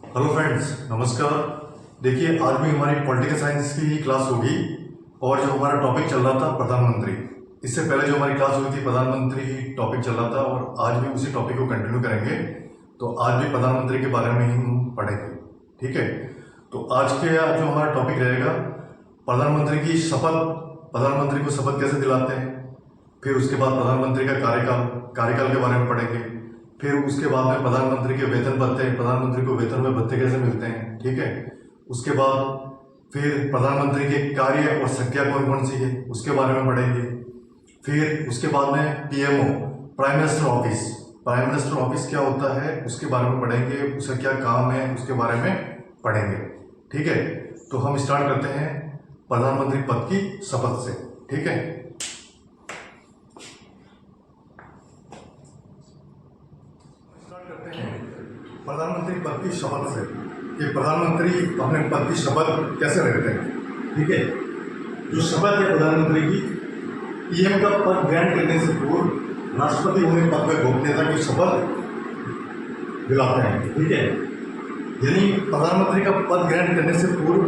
Hello friends, नमस्कार। देखिए, आज भी हमारी पॉलिटिकल साइंस की क्लास होगी और जो हमारा टॉपिक चल रहा था प्रधानमंत्री, इससे पहले जो हमारी क्लास हुई थी प्रधानमंत्री टॉपिक चल रहा था और आज भी उसी टॉपिक को कंटिन्यू करेंगे। तो आज भी प्रधानमंत्री के बारे में ही हम पढ़ेंगे, ठीक है। तो आज के जो हमारा टॉपिक रहेगा प्रधानमंत्री की शपथ, प्रधानमंत्री को शपथ कैसे दिलाते हैं, फिर उसके बाद प्रधानमंत्री का कार्यकाल के बारे में पढ़ेंगे, फिर उसके बाद में प्रधानमंत्री के वेतन भत्ते, प्रधानमंत्री को वेतन में भत्ते कैसे मिलते हैं, ठीक है। उसके बाद फिर प्रधानमंत्री के कार्य और शक्तियाँ कौन कौन सी है उसके बारे में पढ़ेंगे। फिर उसके बाद में पीएमओ, प्राइम मिनिस्टर ऑफिस क्या होता है उसके बारे में पढ़ेंगे, उसका क्या काम है उसके बारे में पढ़ेंगे, ठीक है। तो हम स्टार्ट करते हैं प्रधानमंत्री पद की शपथ से, ठीक है। प्रधानमंत्री पद की शपथ से कि प्रधानमंत्री अपने पद की शपथ कैसे लेते हैं, ठीक है। जो शपथ है प्रधानमंत्री की, पीएम का पद ग्रहण करने से पूर्व राष्ट्रपति उन्हें पद में गोपनीयता की शपथ दिलाते हैं, ठीक है। यानी प्रधानमंत्री का पद ग्रहण करने से पूर्व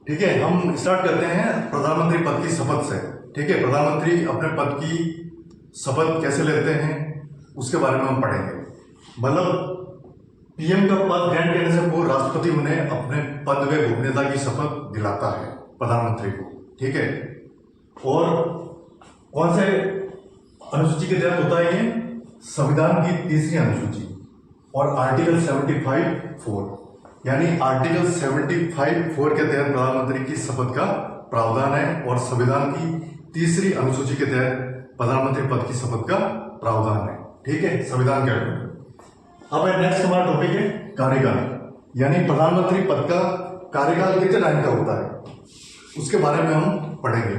ठीक है, हम स्टार्ट करते हैं प्रधानमंत्री पद की शपथ से, ठीक है। प्रधानमंत्री अपने पद की शपथ कैसे लेते हैं उसके बारे में हम पढ़ेंगे। मतलब पीएम का पद ग्रहण करने से पूर्व राष्ट्रपति उन्हें अपने पद में गोपनीयता की शपथ दिलाता है प्रधानमंत्री को, ठीक है। और कौन से अनुसूची के तहत होता है ये? संविधान की 3री अनुसूची और आर्टिकल 75(4), यानी आर्टिकल 75(4) के तहत प्रधानमंत्री की शपथ का प्रावधान है और संविधान की 3री अनुसूची के तहत प्रधानमंत्री पद की शपथ का प्रावधान है, ठीक है, संविधान के अनुसार। अब नेक्स्ट हमारा टॉपिक है कार्यकाल, यानी प्रधानमंत्री पद का कार्यकाल कितने टाइम का होता है उसके बारे में हम पढ़ेंगे।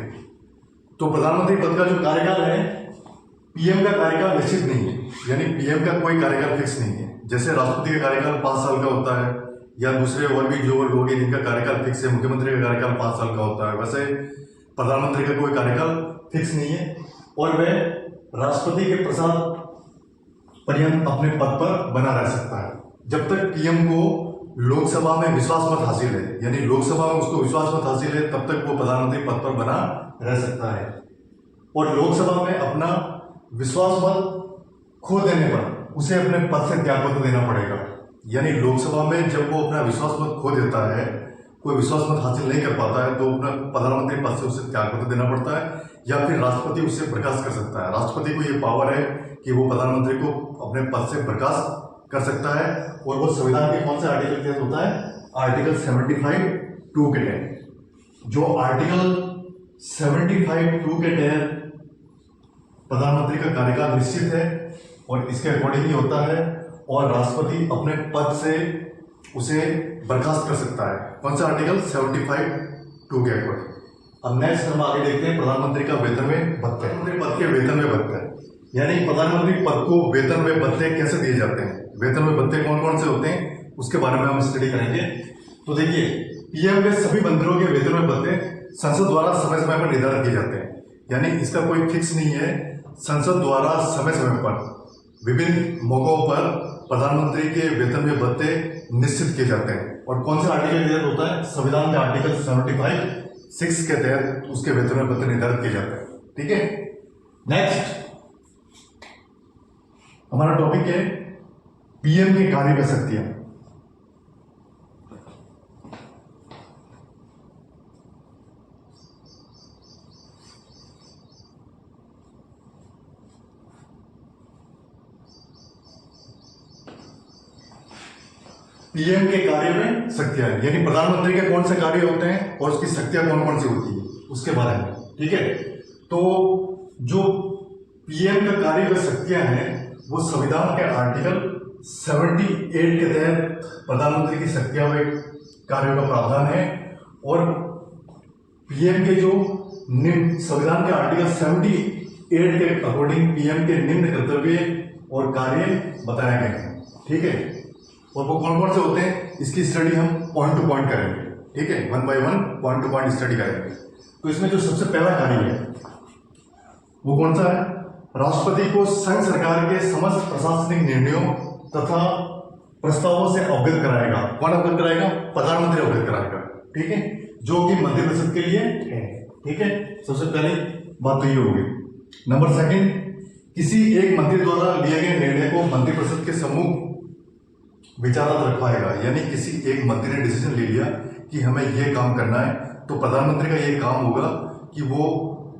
तो प्रधानमंत्री पद का जो कार्यकाल है, पीएम का कार्यकाल निश्चित नहीं है, यानी पीएम का कोई कार्यकाल फिक्स नहीं है। जैसे राष्ट्रपति का कार्यकाल 5 साल का होता है या दूसरे और भी जो लोग हैं जिनका कार्यकाल फिक्स है, मुख्यमंत्री का कार्यकाल 5 साल का होता है, वैसे प्रधानमंत्री का कोई कार्यकाल फिक्स नहीं है और वह राष्ट्रपति के प्रसाद पर्यंत अपने पद पर बना रह सकता है जब तक पीएम को लोकसभा में विश्वास मत हासिल है, यानी लोकसभा में उसको विश्वास मत हासिल है तब तक वो प्रधानमंत्री पद पर बना रह सकता है। और लोकसभा में अपना विश्वास मत खो देने पर उसे अपने पद से त्यागपत्र देना पड़ेगा। यानी लोकसभा में जब वो अपना विश्वास मत खो देता है, कोई विश्वास मत हासिल नहीं कर पाता है, तो अपना प्रधानमंत्री पद से उसे त्यागपत्र देना पड़ता है या फिर राष्ट्रपति उससे बर्खास्त कर सकता है। राष्ट्रपति को ये पावर है कि वो प्रधानमंत्री को अपने पद से बर्खास्त कर सकता है और वो संविधान के कौन से आर्टिकल के तहत होता है? आर्टिकल 75(2) के तहत। जो आर्टिकल 75(2) के तहत प्रधानमंत्री का कार्यकाल निश्चित है और इसके अकॉर्डिंग ही होता है और राष्ट्रपति अपने पद से उसे बर्खास्त कर सकता है। कौन सा आर्टिकल? 75(2) के अकॉर्डिंग। अब नेक्स्ट हम आगे देखते हैं प्रधानमंत्री का वेतन में भत्ते। प्रधानमंत्री पद के वेतन में भत्ते, यानी प्रधानमंत्री पद को वेतन में भत्ते कैसे दिए जाते हैं, वेतन में भत्ते कौन कौन से होते हैं उसके बारे में हम स्टडी करेंगे। तो देखिए, पीएम के सभी मंत्रियों के वेतन में भत्ते संसद द्वारा समय समय पर निर्धारित किए जाते हैं, यानी इसका कोई फिक्स नहीं है। संसद द्वारा समय समय पर विभिन्न मौकों पर प्रधानमंत्री के वेतन में भत्ते निश्चित किए जाते हैं। और कौन से आर्टिकल के तहत होता है? संविधान के आर्टिकल 75(6) के तहत उसके वेतन में भत्ते निर्धारित किए जाते हैं, ठीक है। नेक्स्ट हमारा टॉपिक है पीएम की कार्य व शक्तियां। पीएम के कार्य में शक्तियां, यानी प्रधानमंत्री के कौन से कार्य होते हैं और उसकी शक्तियां कौन कौन सी होती है उसके बारे में, ठीक है। तो जो पीएम का कार्य व शक्तियां हैं वो संविधान के आर्टिकल 78 के तहत प्रधानमंत्री की शक्तियां व कार्यों का प्रावधान है और पीएम के जो संविधान के आर्टिकल 78 के अकॉर्डिंग पीएम के निम्न कर्तव्य और कार्य बताए गए हैं, ठीक है। और वो कौन कौन से होते हैं इसकी स्टडी हम पॉइंट टू पॉइंट करेंगे, ठीक है, 1 by 1 point two point study करेंगे। तो इसमें जो सबसे पहला कार्य है वो कौन सा है? राष्ट्रपति को संघ सरकार के समस्त प्रशासनिक निर्णयों तथा प्रस्तावों से अवगत कराएगा। कौन अवगत कराएगा? प्रधानमंत्री अवगत कराएगा। ठीक है, जो कि मंत्रिपरिषद के लिए है। ठीक है, सबसे पहले बात तो ये होगी। नंबर सेकंड, किसी एक मंत्री द्वारा लिए गए निर्णय को मंत्रिपरिषद के सम्मुख विचाराधीन रखवाएगा। यानी किसी एक मंत्री ने डिसीजन ले लिया कि हमें यह काम करना है, तो प्रधानमंत्री का यह काम होगा कि वो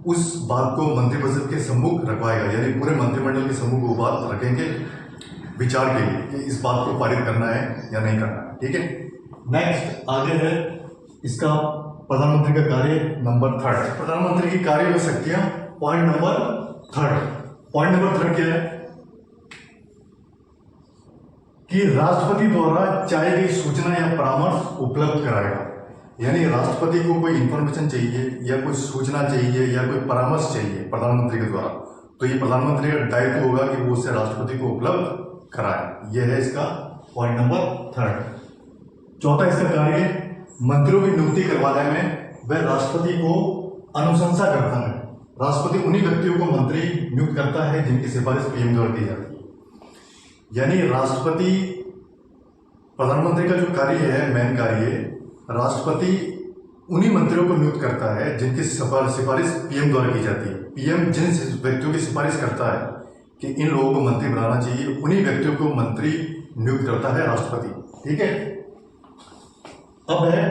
उस बात को मंत्रिपरिषद के सम्मुख रखवाएगा। यानी पूरे मंत्रिमंडल के सम्मुख वो बात रखेंगे विचार के लिए कि इस बात को पारित करना है या नहीं करना है। ठीक है, नेक्स्ट आगे है इसका प्रधानमंत्री का कार्य नंबर 3। प्रधानमंत्री की कार्य व शक्तियां, पॉइंट नंबर 3। पॉइंट नंबर 3 क्या है? कि राष्ट्रपति द्वारा चाहे गई सूचना या परामर्श उपलब्ध कराएगा। यानी राष्ट्रपति को कोई इंफॉर्मेशन चाहिए या कोई सूचना चाहिए या कोई परामर्श चाहिए प्रधानमंत्री के द्वारा, तो ये प्रधानमंत्री का दायित्व होगा कि वो उससे राष्ट्रपति को उपलब्ध कराए। यह है इसका पॉइंट नंबर 3। चौथा इसका कार्य, मंत्रियों की नियुक्ति करवाने में वह राष्ट्रपति को अनुशंसा करता है। राष्ट्रपति उन्हीं व्यक्तियों को मंत्री नियुक्त करता है जिनकी सिफारिश पीएम द्वारा की जाती है। यानी राष्ट्रपति, प्रधानमंत्री का जो कार्य है, मेन कार्य, राष्ट्रपति उन्हीं मंत्रियों को नियुक्त करता है जिनकी सिफारिश पीएम द्वारा की जाती है। पीएम जिन व्यक्तियों की सिफारिश करता है कि इन लोगों को मंत्री बनाना चाहिए, उन्हीं व्यक्तियों को मंत्री नियुक्त करता है राष्ट्रपति। ठीक है, अब है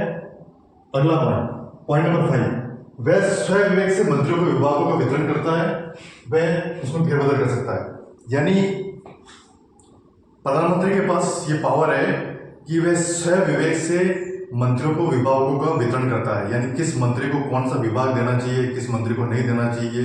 अगला पॉइंट नंबर 5। वह स्वयं विवेक से मंत्रियों को विभागों का वितरण करता है, वह उसमें फेरबदल कर सकता है। यानी प्रधानमंत्री के पास ये पावर है कि वह स्वयं विवेक से मंत्रियों को विभागों का वितरण करता है। यानी किस मंत्री को कौन सा विभाग देना चाहिए, किस मंत्री को नहीं देना चाहिए,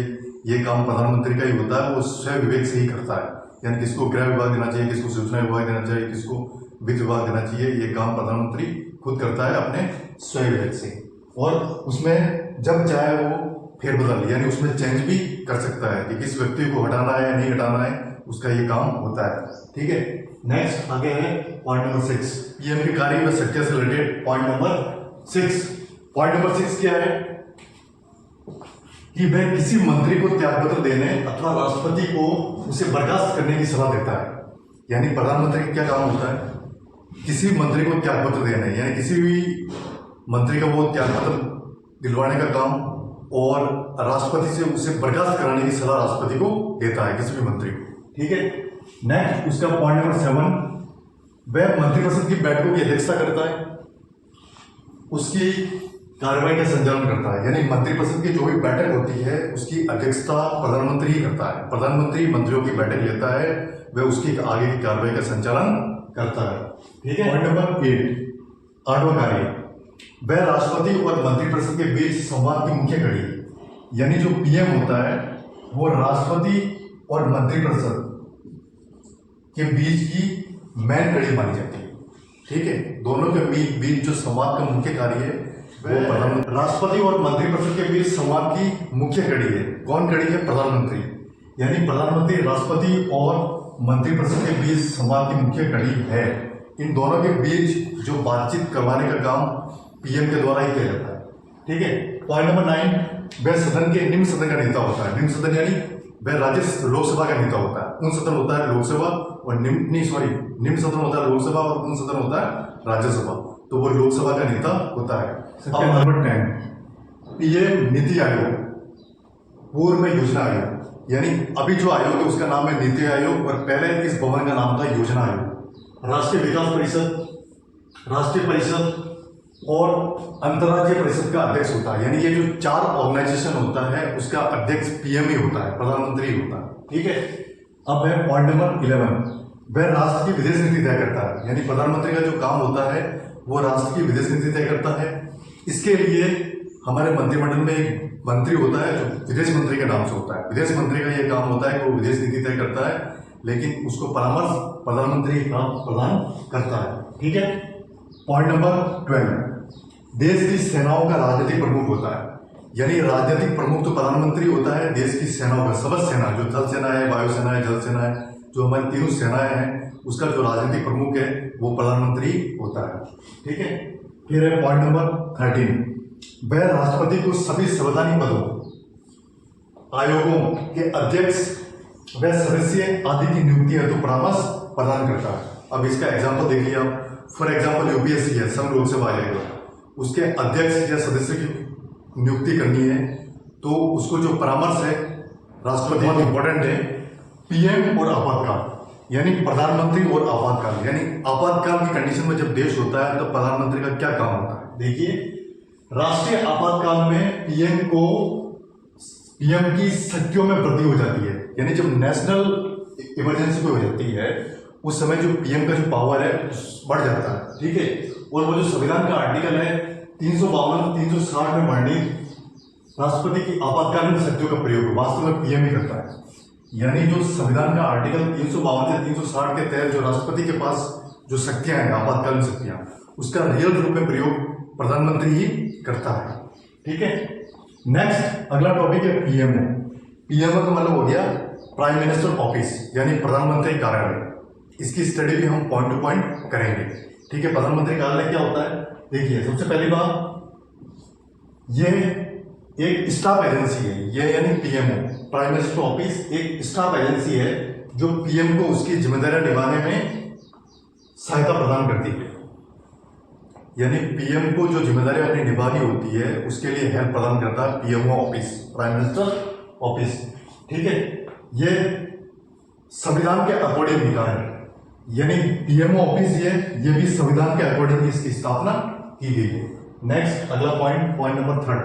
ये काम प्रधानमंत्री का ही होता है। वो स्वयं विवेक से ही करता है। यानी किसको गृह विभाग देना चाहिए, किसको सूचना विभाग देना चाहिए, किसको वित्त विभाग देना चाहिए, ये काम प्रधानमंत्री खुद करता है अपने स्वयं विवेक से। और उसमें जब चाहे वो फेरबदल, यानी उसमें चेंज भी कर सकता है कि किस व्यक्ति को हटाना है या नहीं हटाना है, उसका ये काम होता है। ठीक है, नेक्स्ट आगे है पॉइंट नंबर 6, पीएम के कार्य व शक्तियां से related point number 6। Point number 6 क्या है? कि वह किसी मंत्री को त्यागपत्र देने अथवा राष्ट्रपति को उसे बर्खास्त करने की सलाह देता है। यानी प्रधानमंत्री का क्या काम होता है? किसी मंत्री को त्यागपत्र देना है, यानी किसी भी मंत्री का वो त्यागपत्र दिलवाने का काम, और राष्ट्रपति से उसे बर्खास्त कराने की सलाह राष्ट्रपति को देता है, किसी भी मंत्री को। ठीक है, नेक्स्ट उसका पॉइंट नंबर 7, वह मंत्रिपरिषद की बैठकों की अध्यक्षता करता है, उसकी कार्रवाई का संचालन करता है। यानी मंत्रिपरिषद की जो भी बैठक होती है उसकी अध्यक्षता प्रधानमंत्री ही करता है। प्रधानमंत्री मंत्रियों की बैठक लेता है, वह उसकी आगे की कार्रवाई का संचालन करता है। ठीक है, पॉइंट नंबर 8, 8वां कार्य, वह राष्ट्रपति और मंत्रिपरिषद के बीच संवाद की मुख्य कड़ी। यानी जो पीएम होता है वो राष्ट्रपति और मंत्रिपरिषद के बीच की मेन कड़ी मानी जाती है। ठीक है, दोनों के बीच जो संवाद का मुख्य कार्य है वो प्रधानमंत्री, राष्ट्रपति और मंत्रिपरिषद के बीच संवाद की मुख्य कड़ी है। कौन कड़ी है? प्रधानमंत्री। यानी प्रधानमंत्री राष्ट्रपति और मंत्रिपरिषद के बीच संवाद की मुख्य कड़ी है। इन दोनों के बीच जो बातचीत करवाने का काम पीएम के द्वारा ही किया जाता है। ठीक है, पॉइंट नंबर 9, वह सदन के निम्न सदन का नेता होता है। निम्न सदन यानी वह लोकसभा का नेता होता है। उन सदन होता है लोकसभा और निम्न सदन होता है लोकसभा और उन सदन होता है राज्यसभा। तो वो लोकसभा का नेता होता है। अब नंबर 10, पीएम नीति आयोग, पूर्व में योजना आयोग। यानी अभी जो आयोग है उसका नाम है नीति आयोग और पहले इस भवन का नाम था योजना आयोग। राष्ट्रीय विकास परिषद, राष्ट्रीय परिषद और अंतर्राज्यीय परिषद का अध्यक्ष होता है। यानी ये जो 4 ऑर्गेनाइजेशन होता है उसका अध्यक्ष पीएम ही होता है, प्रधानमंत्री ही होता है। ठीक है, अब है पॉइंट नंबर 11, वह राष्ट्र की विदेश नीति तय करता है। यानी प्रधानमंत्री का जो काम होता है वो राष्ट्र की विदेश नीति तय करता है। इसके लिए हमारे मंत्रिमंडल में एक मंत्री होता है जो विदेश मंत्री के नाम से होता है। विदेश मंत्री का ये काम होता है कि वो विदेश नीति तय करता है, लेकिन उसको परामर्श प्रधानमंत्री प्रदान करता है। ठीक है, पॉइंट नंबर 12, देश की सेनाओं का राजनीतिक प्रमुख होता है। यानी राजनीतिक प्रमुख तो प्रधानमंत्री होता है, देश की सेनाओं का, सबस सेना, जो थल सेना है, वायु सेना है, जल सेना है, जो हमारी तीनों सेनाएं हैं, उसका जो राजनीतिक प्रमुख है वो प्रधानमंत्री होता है। ठीक है, फिर है पॉइंट नंबर 13, वह राष्ट्रपति को सभी संवैधानिक पदों, आयोगों के अध्यक्ष व सदस्य आदि की नियुक्ति हेतु परामर्श प्रदान करता है। अब इसका एग्जाम्पल देख लिया, फॉर एग्जाम्पल यूपीएससी है, संघ लोक सेवा आयोग, उसके अध्यक्ष या सदस्य की नियुक्ति करनी है तो उसको जो परामर्श है राष्ट्रपति, बहुत इंपॉर्टेंट है, पीएम और आपातकाल, यानी प्रधानमंत्री और आपातकाल, यानी आपातकाल की कंडीशन में जब देश होता है तो प्रधानमंत्री का क्या काम होता है। देखिए, राष्ट्रीय आपातकाल में पीएम की शक्तियों में वृद्धि हो जाती है, यानी जब नेशनल इमरजेंसी कोई हो जाती है उस समय जो पीएम का जो पावर है बढ़ जाता है, ठीक है। और वो जो संविधान का आर्टिकल है 352 360 में वर्णित राष्ट्रपति की आपातकालीन शक्तियों का प्रयोग वास्तव में पीएम ही करता है, यानी जो संविधान का आर्टिकल 352 से 360 के तहत जो राष्ट्रपति के पास जो शक्तियां हैं, आपातकालीन शक्तियां, उसका रियल रूप में प्रयोग प्रधानमंत्री ही करता है, ठीक है। नेक्स्ट अगला टॉपिक है पीएमओ। पीएमओ का मतलब हो गया प्राइम मिनिस्टर ऑफिस, यानी प्रधानमंत्री कार्यालय। इसकी स्टडी भी हम पॉइंट टू पॉइंट करेंगे, ठीक है। प्रधानमंत्री कार्यालय क्या होता है, देखिए सबसे पहली बात, ये एक स्टाफ एजेंसी है, ये यानी पीएमओ प्राइम मिनिस्टर ऑफिस एक स्टाफ एजेंसी है जो पीएम को उसकी जिम्मेदारियां निभाने में सहायता प्रदान करती है, यानी पीएम को जो जिम्मेदारी अपनी निभानी होती है उसके लिए हेल्प प्रदान करता है PMO office, prime minister office, ठीक है। ये संविधान के अकॉर्डिंग निकाय है, यानी पीएमओ ऑफिस ये भी संविधान के अकॉर्डिंग इसकी स्थापना की गई है। नेक्स्ट अगला पॉइंट नंबर 3,